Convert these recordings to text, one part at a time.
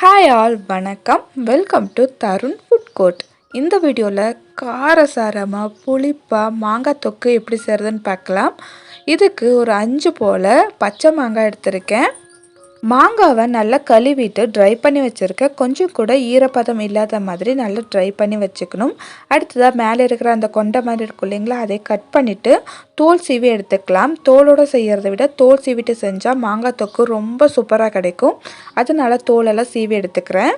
Hi all வணக்கம். Welcome to Tarun food court. இந்த வீடியோவில் காரசாரமாக புளிப்பாக மாங்காய் தொக்கு எப்படி செய்கிறதுன்னு பார்க்கலாம். இதுக்கு ஒரு 5 போல் பச்சை மாங்காய் எடுத்திருக்கேன். மாங்காவை நல்லா கழுவிட்டு ட்ரை பண்ணி வச்சுருக்கேன். கொஞ்சம் கூட ஈரப்பதம் இல்லாத மாதிரி நல்லா ட்ரை பண்ணி வச்சுக்கணும். அடுத்ததாக மேலே இருக்கிற அந்த கொண்டை மாதிரி இருக்கும் இல்லைங்களா, அதை கட் பண்ணிவிட்டு தோல் சீவி எடுத்துக்கலாம். தோலோடு செய்கிறத விட தோல் சீவிட்டு செஞ்சால் மாங்காய் தொக்கு ரொம்ப சூப்பராக கிடைக்கும். அதனால தோலெல்லாம் சீவி எடுத்துக்கிறேன்.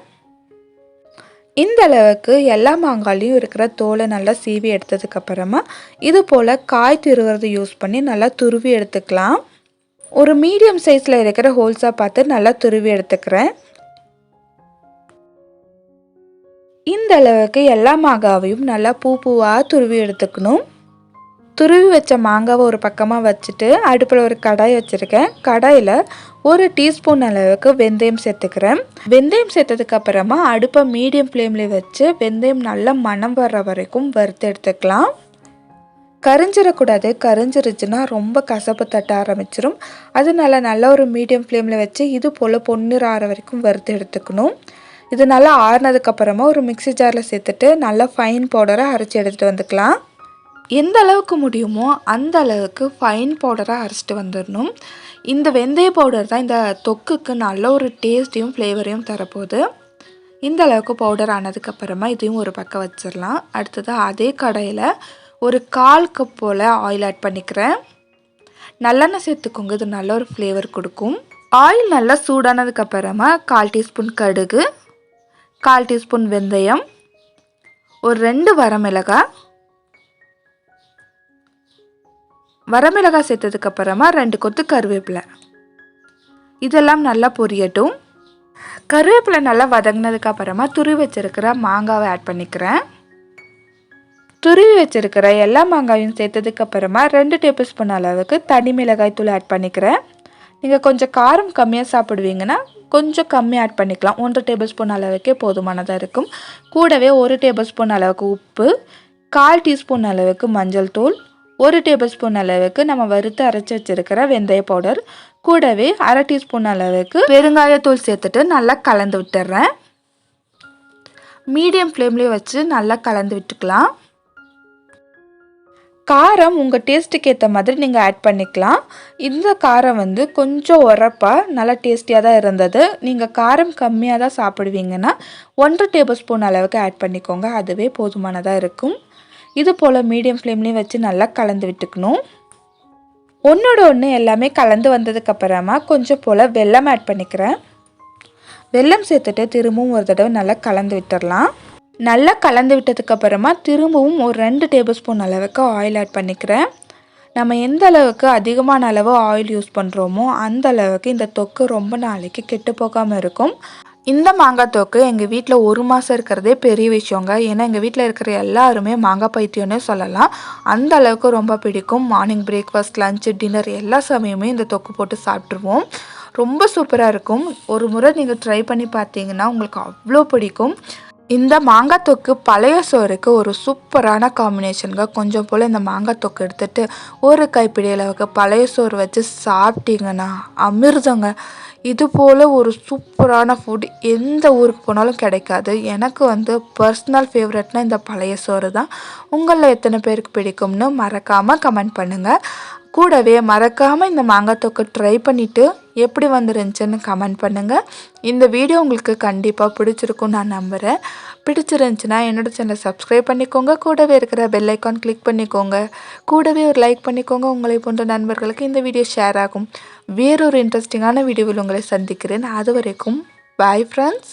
இந்த அளவுக்கு எல்லா மாங்காயிலையும் இருக்கிற தோலை நல்லா சீவி எடுத்ததுக்கப்புறமா இது போல் காய் துருவுறது யூஸ் பண்ணி நல்லா துருவி எடுத்துக்கலாம். ஒரு மீடியம் சைஸில் இருக்கிற ஹோல்ஸாக பார்த்து நல்லா துருவி எடுத்துக்கிறேன். இந்த அளவுக்கு எல்லா மாங்காவையும் நல்லா பூவாக துருவி எடுத்துக்கணும். துருவி வச்ச மாங்காவை ஒரு பக்கமாக வச்சுட்டு அடுப்பில் ஒரு கடாய் வச்சுருக்கேன். கடாயில் 1 டீஸ்பூன் அளவுக்கு வெந்தயம் சேர்த்துக்கிறேன். வெந்தயம் சேர்த்ததுக்கப்புறமா அடுப்பை மீடியம் ஃப்ளேமில் வச்சு வெந்தயம் நல்லா மணம் வர்ற வரைக்கும் வறுத்து எடுத்துக்கலாம். கரிஞ்சிடக்கூடாது. கரிஞ்சிருச்சுன்னா ரொம்ப கசப்பு தட்ட ஆரம்பிச்சிடும். அதனால நல்லா ஒரு மீடியம் ஃப்ளேமில் வச்சு இது போல் பொன்னிற ஆற வரைக்கும் வறுத்து எடுத்துக்கணும். இது நல்லா ஆறுனதுக்கப்புறமா ஒரு மிக்ஸி ஜாரில் சேர்த்துட்டு நல்லா ஃபைன் பவுடரை அரைச்சி எடுத்துகிட்டு வந்துக்கலாம். எந்த அளவுக்கு முடியுமோ அந்த அளவுக்கு ஃபைன் பவுடராக அரைச்சிட்டு வந்துடணும். இந்த வெந்தய பவுடர் தான் இந்த தொக்குக்கு நல்ல ஒரு டேஸ்ட்டையும் ஃப்ளேவரையும் தரப்போகுது. இந்த அளவுக்கு பவுடர் ஆனதுக்கப்புறமா இதையும் ஒரு பக்கம் வச்சிடலாம். அடுத்ததாக அதே கடாயில் ஒரு 1/4 கப் போல் ஆயில் ஆட் பண்ணிக்கிறேன். நல்லெண்ணெய் சேர்த்துக்கோங்க, இது நல்ல ஒரு ஃப்ளேவர் கொடுக்கும். ஆயில் நல்லா சூடானதுக்கப்புறமா 1/4 டீஸ்பூன் கடுகு, 1/4 டீஸ்பூன் வெந்தயம், ஒரு 2 வரமிளகாய் சேர்த்ததுக்கப்புறமா 2 கொத்து கருவேப்பிலை, இதெல்லாம் நல்லா பொரியட்டும். கருவேப்பிலை நல்லா வதங்கினதுக்கப்புறமா துருவி வச்சிருக்கிற மாங்காவை ஆட் பண்ணிக்கிறேன். துருவி வச்சிருக்கிற எல்லா மாங்காயும் சேர்த்ததுக்கப்புறமா 2 டேபிள் ஸ்பூன் அளவுக்கு தனி மிளகாய் தூள் ஆட் பண்ணிக்கிறேன். நீங்கள் கொஞ்சம் காரம் கம்மியாக சாப்பிடுவீங்கன்னா கொஞ்சம் கம்மியாக ஆட் பண்ணிக்கலாம். 1 டேபிள் ஸ்பூன் அளவுக்கே போதுமானதாக இருக்கும். கூடவே 1 டேபிள் ஸ்பூன் அளவுக்கு உப்பு, 1/4 டீஸ்பூன் அளவுக்கு மஞ்சள் தூள், 1 டேபிள் ஸ்பூன் அளவுக்கு நம்ம வறுத்து அரைச்சி வச்சிருக்கிற வெந்தய பவுடர், கூடவே 1/2 டீஸ்பூன் அளவுக்கு பெருங்காயத்தூள் சேர்த்துட்டு நல்லா கலந்து விட்டுறேன். மீடியம் ஃப்ளேம்லேயே வச்சு நல்லா கலந்து விட்டுக்கலாம். காரம் உங்கள் டேஸ்ட்டுக்கு ஏற்ற மாதிரி நீங்கள் ஆட் பண்ணிக்கலாம். இந்த காரம் கொஞ்சம் உரப்பாக நல்லா டேஸ்டியாக தான் இருந்தது. நீங்கள் காரம் கம்மியாக தான் சாப்பிடுவீங்கன்னா 1 டேபிள் ஸ்பூன் அளவுக்கு ஆட் பண்ணிக்கோங்க, அதுவே போதுமானதாக இருக்கும். இது போல் மீடியம் ஃப்ளேம்லேயும் வச்சு நல்லா கலந்து விட்டுக்கணும். ஒன்றோட ஒன்று எல்லாமே கலந்து வந்ததுக்கப்புறமா கொஞ்சம் போல் வெல்லம் ஆட் பண்ணிக்கிறேன். வெல்லம் சேர்த்துட்டு திரும்பவும் ஒரு தடவை நல்லா கலந்து விட்டுடலாம். நல்லா கலந்து விட்டதுக்கப்புறமா திரும்பவும் ஒரு 2 டேபிள் ஸ்பூன் அளவுக்கு ஆயில் ஆட் பண்ணிக்கிறேன். நம்ம எந்த அளவுக்கு அதிகமான அளவு ஆயில் யூஸ் பண்ணுறோமோ அந்த அளவுக்கு இந்த தொக்கு ரொம்ப நாளைக்கு கெட்டு போகாமல் இருக்கும். இந்த மாங்காய் தொக்கு எங்கள் வீட்டில் 1 மாதம் இருக்கிறதே பெரிய விஷயங்க. ஏன்னா எங்கள் வீட்டில் இருக்கிற எல்லாருமே மாங்காய் பைத்தியம்னே சொல்லலாம். அந்த அளவுக்கு ரொம்ப பிடிக்கும். மார்னிங் பிரேக்ஃபாஸ்ட், லஞ்ச், டின்னர் எல்லா சமயமே இந்த தொக்கு போட்டு சாப்பிட்ருவோம். ரொம்ப சூப்பராக இருக்கும். ஒரு முறை நீங்கள் ட்ரை பண்ணி பார்த்தீங்கன்னா உங்களுக்கு அவ்வளோ பிடிக்கும். இந்த மாங்காய் தொக்கு பழைய சோறுக்கு ஒரு சூப்பரான காம்பினேஷனுங்க. கொஞ்சம் போல் இந்த மாங்காய் தொக்கு எடுத்துகிட்டு ஒரு கைப்பிடி அளவுக்கு பழைய சோறு வச்சு சாப்பிட்டீங்கன்னா அமிர்தங்க. இது போல் ஒரு சூப்பரான ஃபுட் எந்த ஊருக்கு போனாலும் கிடைக்காது. எனக்கு பர்சனல் ஃபேவரட்னா இந்த பழைய சோறு தான். உங்களில் எத்தனை பேருக்கு பிடிக்கும்னு மறக்காமல் கமெண்ட் பண்ணுங்கள். கூடவே மறக்காமல் இந்த மாங்காய் தொக்கு ட்ரை பண்ணிவிட்டு எப்படி வந்துருந்துச்சுன்னு கமெண்ட் பண்ணுங்கள். இந்த வீடியோ உங்களுக்கு கண்டிப்பாக பிடிச்சிருக்குன்னு நான் நம்புகிறேன். பிடிச்சிருந்துச்சுன்னா என்னோடய சேனலை சப்ஸ்கிரைப் பண்ணிக்கோங்க. கூடவே இருக்கிற பெல் ஐக்கான் கிளிக் பண்ணிக்கோங்க. கூடவே ஒரு லைக் பண்ணிக்கோங்க. உங்களை போன்ற நண்பர்களுக்கு இந்த வீடியோ ஷேர் ஆகும். வேறொரு இன்ட்ரெஸ்டிங்கான வீடியோவில் உங்களை சந்திக்கிறேன். அது வரைக்கும் பாய் ஃப்ரெண்ட்ஸ்.